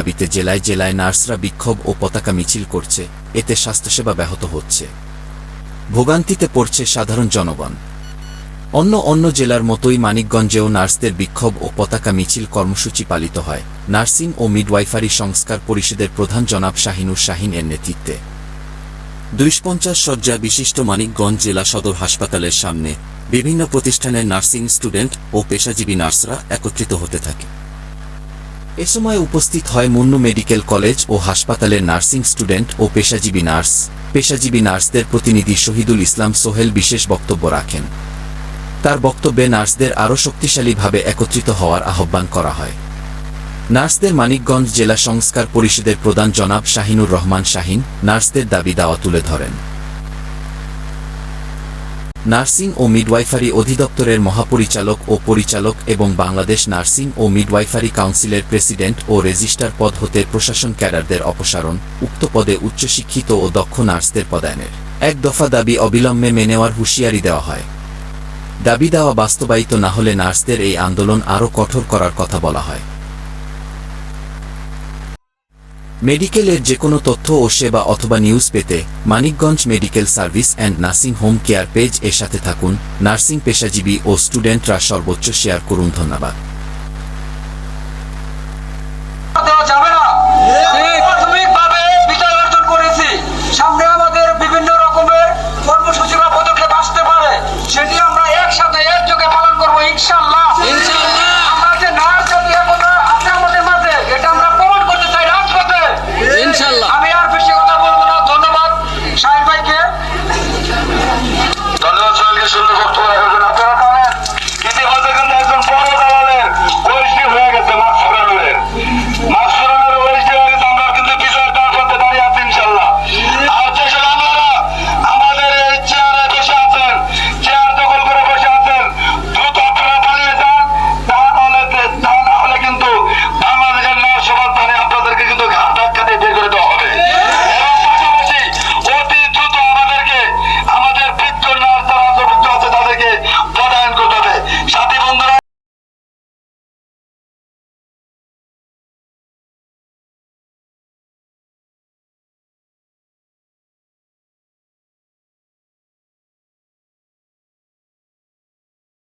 দাবিতে জেলায় জেলায় নার্সরা বিক্ষোভ ও পতাকা মিছিল করছে, এতে স্বাস্থ্যসেবা ব্যাহত হচ্ছে। ভোগান্তিতে পড়ছে সাধারণ জনগণ। অন্য জেলার মতোই মানিকগঞ্জেও নার্সদের বিক্ষোভ ও পতাকা মিছিল কর্মসূচি পালিত হয় নার্সিং ও মিডওয়াইফারি সংস্কার পরিষদের প্রধান জনাব শাহিনুর শাহিন এর নেতৃত্বে। 250 শয্যা বিশিষ্ট মানিকগঞ্জ জেলা সদর হাসপাতালের সামনে বিভিন্ন প্রতিষ্ঠানের নার্সিং স্টুডেন্ট ও পেশাজীবী নার্সরা একত্রিত হতে থাকে। এ সময় উপস্থিত হয় মুন্নু মেডিকেল কলেজ ও হাসপাতালের নার্সিং স্টুডেন্ট ও পেশাজীবী নার্সদের প্রতিনিধি শহীদুল ইসলাম সোহেল বিশেষ বক্তব্য রাখেন। তার বক্তব্যে নার্সদের আরও শক্তিশালীভাবে একত্রিত হওয়ার আহ্বান করা হয়। নার্সদের মানিকগঞ্জ জেলা সংস্কার পরিষদের প্রধান জনাব শাহিনুর রহমান শাহিন নার্সদের দাবি দাওয়া তুলে ধরেন। নার্সিং ও মিডওয়াইফারি অধিদপ্তরের মহাপরিচালক ও পরিচালক এবং বাংলাদেশ নার্সিং ও মিডওয়াইফারি কাউন্সিলের প্রেসিডেন্ট ও রেজিস্ট্রার পদ হতে প্রশাসন ক্যাডারদের অপসারণ, উক্ত পদে উচ্চশিক্ষিত ও দক্ষ নার্সদের পদায়নের এক দফা দাবি অবিলম্বে মেনে নেওয়ার হুঁশিয়ারি দেওয়া হয়। দাবি দেওয়া বাস্তবায়িত না হলে নার্সদের এই আন্দোলন আরও কঠোর করার কথা বলা হয়। মেডিকেলের যেকোনো তথ্য ও সেবা অথবা নিউজ পেতে Manikganj medical service and nursing home care page এর সাথে থাকুন। নার্সিং পেশাজীবী ও স্টুডেন্টরা সর্বোচ্চ শেয়ার করুন। ধন্যবাদ।